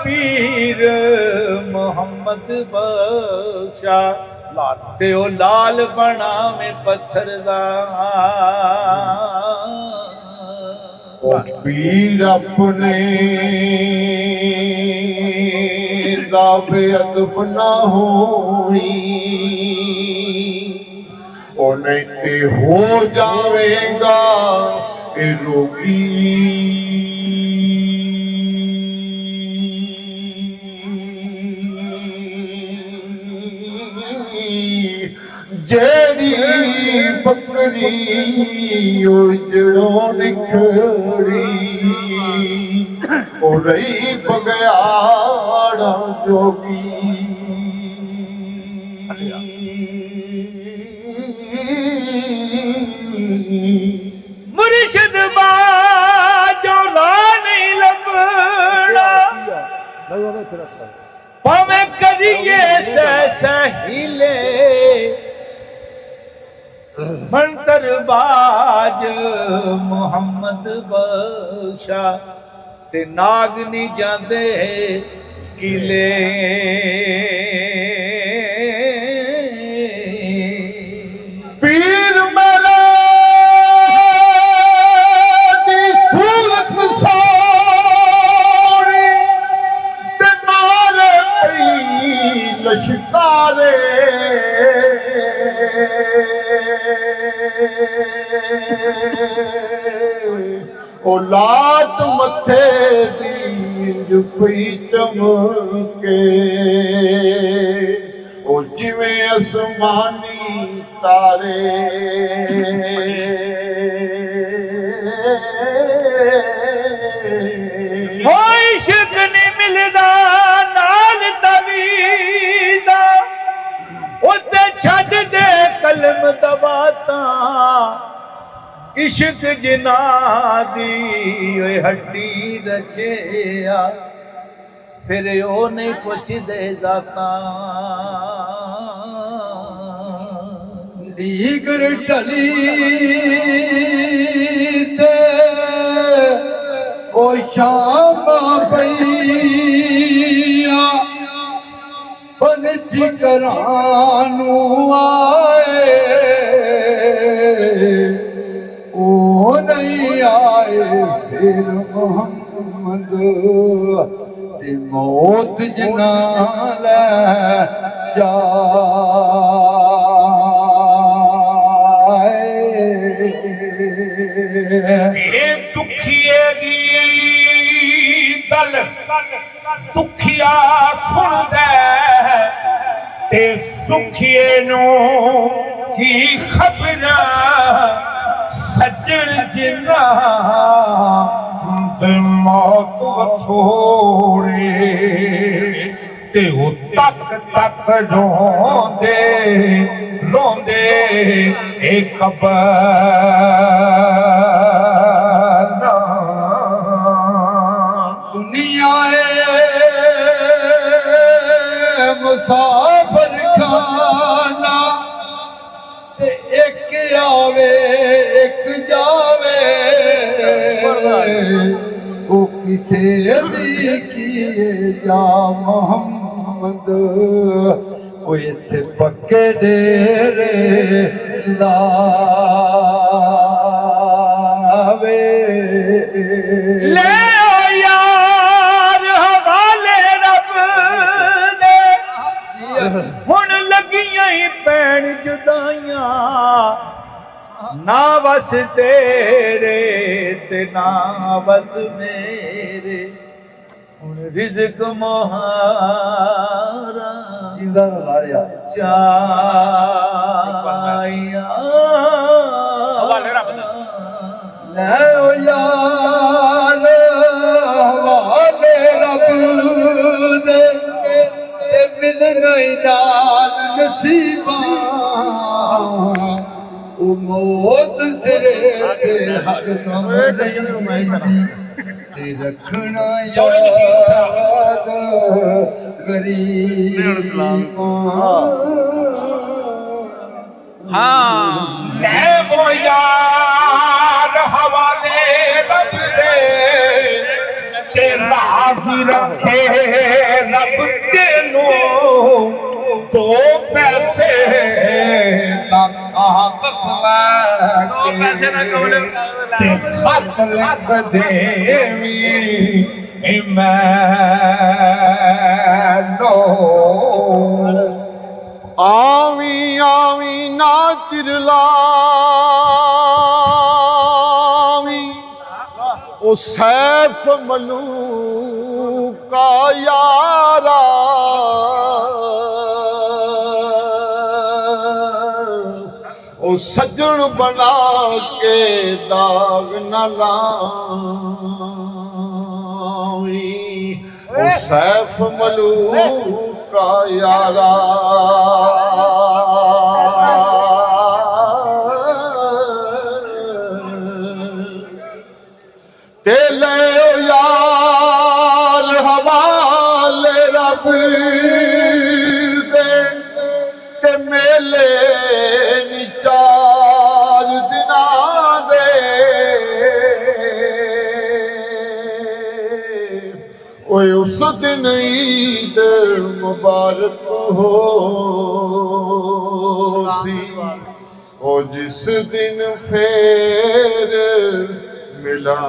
पीर मोहम्मद बख्शा ते ओ लाल बनावे पत्थर दा ओ पीर अपने दावे अदब ना होई ओ नहीं ते हो जावेगा ए रोगी जेरी बकरी उजड़ों निखड़ी ओ रही बगयाड़ा जोगी मुर्शिद बाजो नहीं लबड़ा पवे करिए सहीले मंतरबाज मोहम्मद बख्शा ते नाग नहीं जाते किले पीर मेरा दी सूरत सोनी ते नाले पई लश्कारे ओ लाट मथे दी पई चमके ओ जिवें आसमानी तारे इश्क नहीं मिलदा नाल तवीज़ा उत्ते छड्ड दे कलम दबाता इश्क जिना दी ओए हड्डी रचेया फिर ओ नहीं पुछदे जाता लीगर टली ते ओ शाम पईया पंछी करानू आए ओ नहीं आए फिर मोहम्मद ते मौत जना ले जाए दुखिए दी गल दुखिया सुन दे ते सुखिए नू की खबर सज्जन जिंदा ते मौत छोड़े ते ओ तक तक रोंदे रोंदे एक कबर दुनिया मुसाफिर खाना ते एक आवे एक जावे वो किसे दी किए जा मोहम्मद वो इत्थे पक्के डेरे लावे ले यार हवाले रब दे हुण लगियां ही पैण जुदाइयां ना बस तेरे ते ना बस मेरे हुण रिज़्क मोहारा जिंदा लाया चाहिया हवाले रब दे ले ओ यार हवाले रब दे मिल गई दाल नसीबा ओ मौत सिरे ते हर दम ते रखना याद गरीब हाँ मैं वो यार हवाले रब दे ते राज़ी रखे दो पैसे दा कागज दो पैसे ना कमले ते खत लिख देवी मैनो आवी आवी ना चिरलावी ओ सैफ मलूका यारा ओ सजन बना के दाग न लावी ओ सैफ मलूका यारा ते ले यार हवाले रब दे ते मेले नी चार दिना दे ओए उस दिन ईद मुबारक हो सी ओ जिस दिन फेर मिला